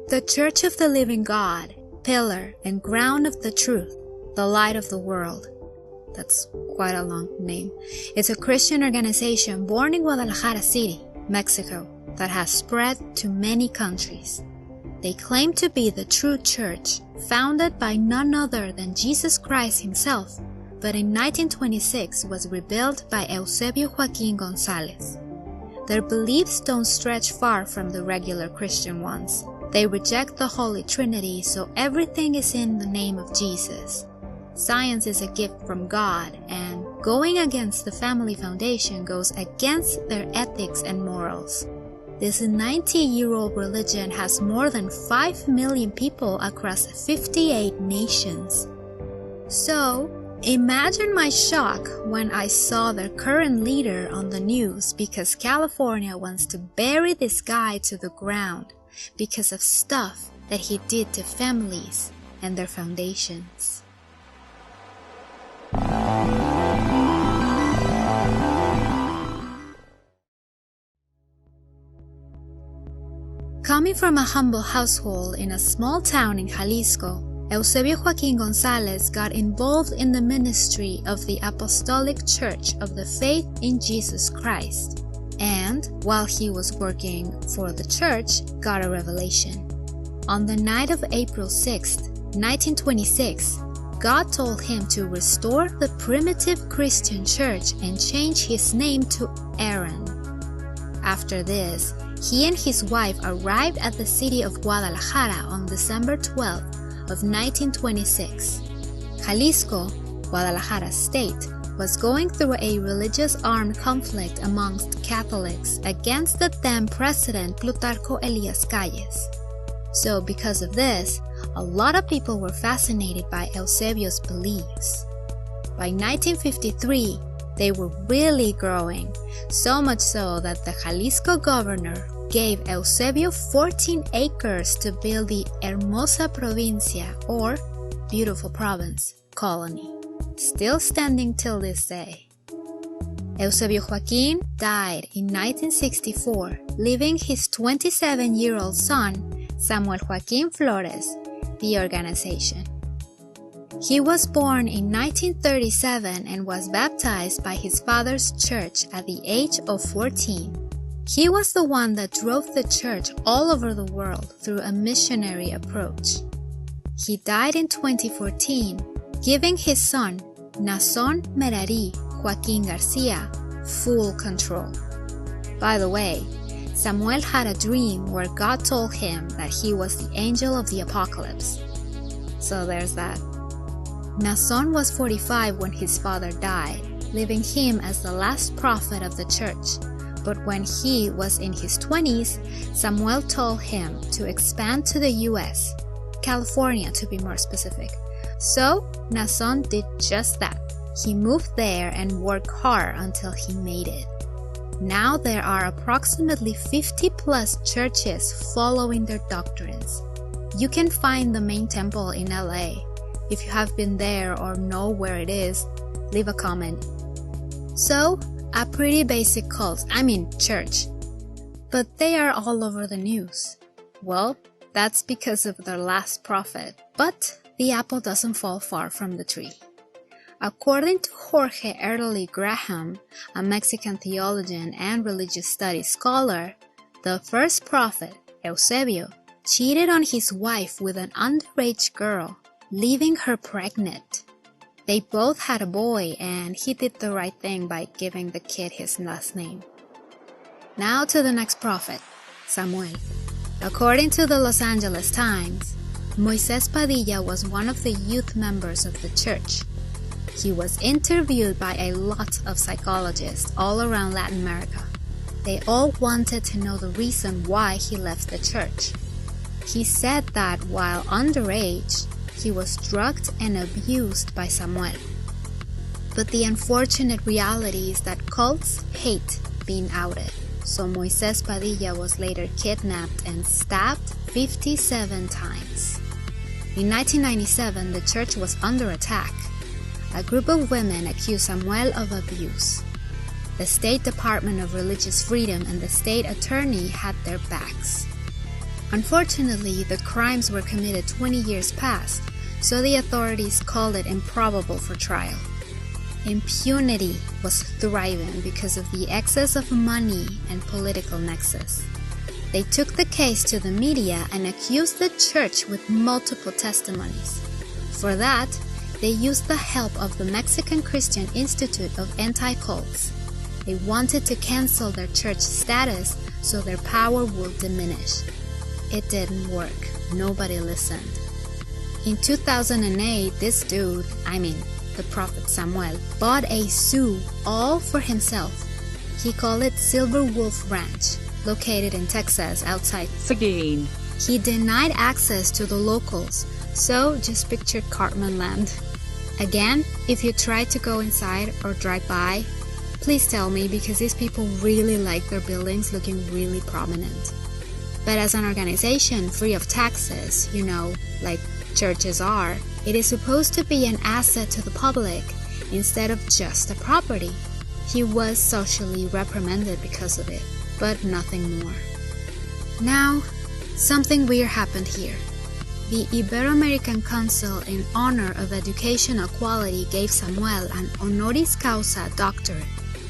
The Church of the Living God, pillar and ground of the truth, the light of the world. That's quite a long name. It's a Christian organization born in Guadalajara City, Mexico, that has spread to many countries. They claim to be the true church, founded by none other than Jesus Christ himself, but in 1926 was rebuilt by Eusebio Joaquin Gonzalez. Their beliefs don't stretch far from the regular Christian ones. They reject the Holy Trinity, so everything is in the name of Jesus. Science is a gift from God, and going against the family foundation goes against their ethics and morals. This 90-year-old religion has more than 5 million people across 58 nations. So, imagine my shock when I saw their current leader on the news because California wants to bury this guy to the ground because of stuff that he did to families and their foundations. Coming from a humble household in a small town in Jalisco, Eusebio Joaquin Gonzalez got involved in the ministry of the Apostolic Church of the Faith in Jesus Christ, and while he was working for the church, got a revelation. On the night of April 6, 1926, God told him to restore the primitive Christian church and change his name to Aaron. After this, he and his wife arrived at the city of Guadalajara on December 12 of 1926. Jalisco, Guadalajara state, was going through a religious armed conflict amongst Catholics against the then President Plutarco Elias Calles. So because of this, a lot of people were fascinated by Eusebio's beliefs. By 1953, they were really growing, so much so that the Jalisco governor gave Eusebio 14 acres to build the Hermosa Provincia, or Beautiful Province, colony, still standing till this day. Eusebio Joaquin died in 1964, leaving his 27-year-old son, Samuel Joaquin Flores, the organization. He was born in 1937 and was baptized by his father's church at the age of 14. He was the one that drove the church all over the world through a missionary approach. He died in 2014, giving his son, Nason Merari Joaquin Garcia, full control. By the way, Samuel had a dream where God told him that he was the angel of the apocalypse. So there's that. Nason was 45 when his father died, leaving him as the last prophet of the church. But when he was in his 20s, Samuel told him to expand to the US, California to be more specific. So Nason did just that. He moved there and worked hard until he made it. Now there are approximately 50 plus churches following their doctrines. You can find the main temple in LA. If you have been there or know where it is, leave a comment. So, a pretty basic cult, church. But they are all over the news. Well, that's because of their last prophet. But the apple doesn't fall far from the tree. According to Jorge Erdely Graham, a Mexican theologian and religious studies scholar, the first prophet, Eusebio, cheated on his wife with an underage girl, leaving her pregnant. They both had a boy, and he did the right thing by giving the kid his last name. Now to the next prophet, Samuel. According to the Los Angeles Times, Moises Padilla was one of the youth members of the church. He was interviewed by a lot of psychologists all around Latin America. They all wanted to know the reason why he left the church. He said that while underage, he was drugged and abused by Samuel. But the unfortunate reality is that cults hate being outed. So Moises Padilla was later kidnapped and stabbed 57 times. In 1997, the church was under attack. A group of women accused Samuel of abuse. The State Department of Religious Freedom and the state attorney had their backs. Unfortunately, the crimes were committed 20 years past, so the authorities called it improbable for trial. Impunity was thriving because of the excess of money and political nexus. They took the case to the media and accused the church with multiple testimonies. For that, they used the help of the Mexican Christian Institute of Anti-Cults. They wanted to cancel their church status so their power would diminish. It didn't work. Nobody listened. In 2008, this dude, the prophet Samuel, bought a zoo all for himself. He called it Silver Wolf Ranch, located in Texas outside Seguin. He denied access to the locals, so just picture Cartman Land. Again, if you try to go inside or drive by, please tell me because these people really like their buildings looking really prominent. But as an organization free of taxes, like churches are, it is supposed to be an asset to the public instead of just a property. He was socially reprimanded because of it, but nothing more. Now, something weird happened here. The Ibero-American Council in honor of educational equality gave Samuel an honoris causa doctorate.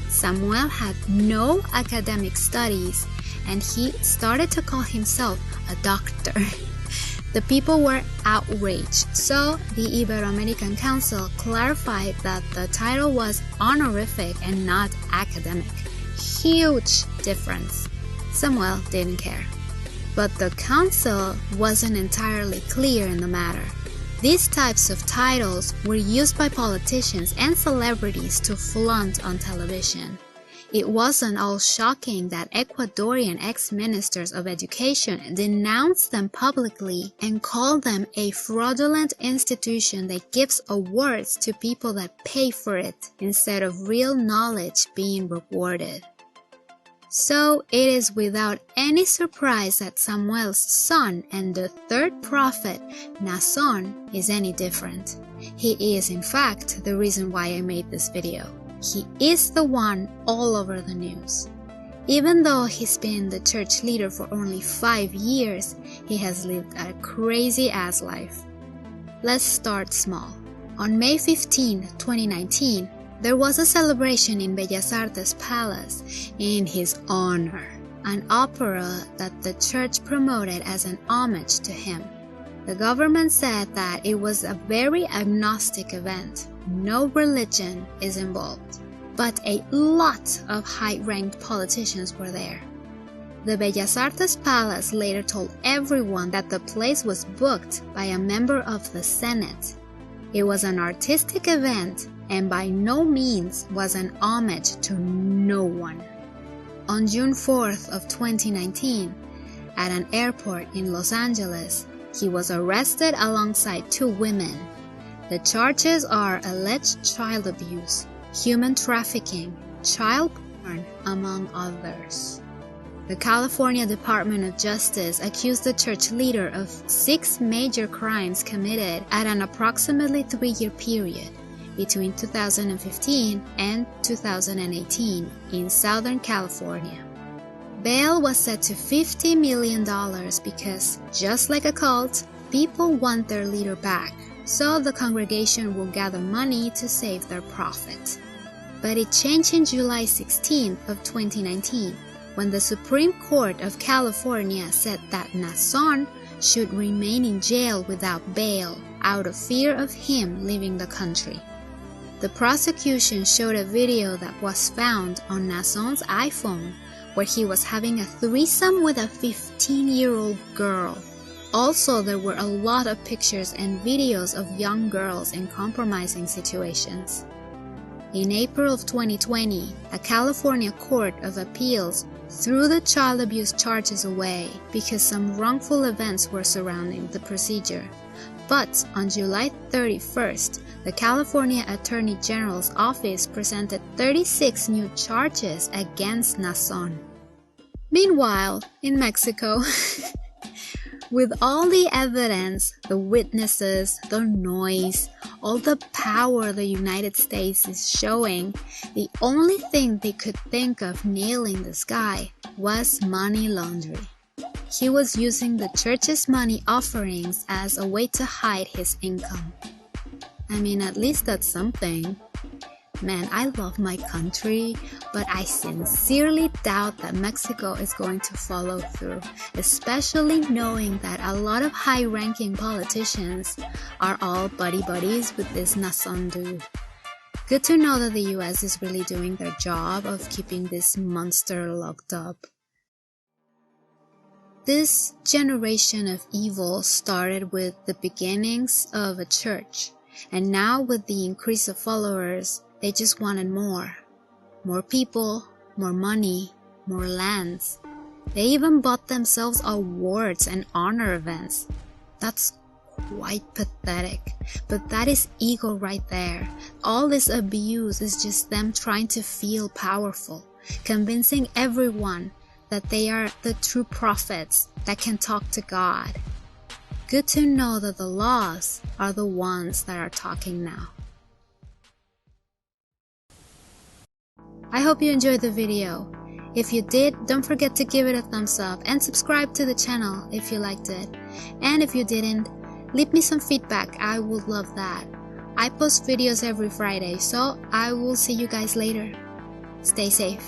Samuel had no academic studies, and he started to call himself a doctor. The people were outraged, so the Ibero-American Council clarified that the title was honorific and not academic. Huge difference. Samuel didn't care. But the council wasn't entirely clear in the matter. These types of titles were used by politicians and celebrities to flaunt on television. It wasn't all shocking that Ecuadorian ex-ministers of education denounced them publicly and called them a fraudulent institution that gives awards to people that pay for it instead of real knowledge being rewarded. So it is without any surprise that Samuel's son and the third prophet, Naasón, is any different. He is in fact the reason why I made this video. He is the one all over the news. Even though he's been the church leader for only 5 years, he has lived a crazy-ass life. Let's start small. On May 15, 2019, there was a celebration in Bellas Artes Palace in his honor, an opera that the church promoted as an homage to him. The government said that it was a very agnostic event. No religion is involved, but a lot of high-ranked politicians were there. The Bellas Artes Palace later told everyone that the place was booked by a member of the Senate. It was an artistic event and by no means was an homage to no one. On June 4th of 2019, at an airport in Los Angeles, he was arrested alongside 2 women. The charges are alleged child abuse, human trafficking, child porn, among others. The California Department of Justice accused the church leader of 6 major crimes committed at an approximately 3-year period between 2015 and 2018 in Southern California. Bail was set to $50 million because, just like a cult, people want their leader back, so the congregation will gather money to save their prophet. But it changed in July 16th of 2019 when the Supreme Court of California said that Naasón should remain in jail without bail out of fear of him leaving the country. The prosecution showed a video that was found on Naasón's iPhone where he was having a threesome with a 15-year-old girl. Also, there were a lot of pictures and videos of young girls in compromising situations. In April of 2020, a California Court of Appeals threw the child abuse charges away because some wrongful events were surrounding the procedure. But on July 31st, the California Attorney General's office presented 36 new charges against Naasón. Meanwhile, in Mexico, with all the evidence, the witnesses, the noise, all the power the United States is showing, the only thing they could think of nailing this guy was money laundering. He was using the church's money offerings as a way to hide his income. I mean, at least that's something. Man, I love my country, but I sincerely doubt that Mexico is going to follow through, especially knowing that a lot of high-ranking politicians are all buddy-buddies with this Nason dude. Good to know that the US is really doing their job of keeping this monster locked up. This generation of evil started with the beginnings of a church, and now with the increase of followers, they just wanted more. More people, more money, more lands. They even bought themselves awards and honor events. That's quite pathetic, but that is ego right there. All this abuse is just them trying to feel powerful, convincing everyone that they are the true prophets that can talk to God. Good to know that the laws are the ones that are talking now. I hope you enjoyed the video. If you did, don't forget to give it a thumbs up and subscribe to the channel if you liked it. And if you didn't, leave me some feedback. I would love that. I post videos every Friday, so I will see you guys later. Stay safe.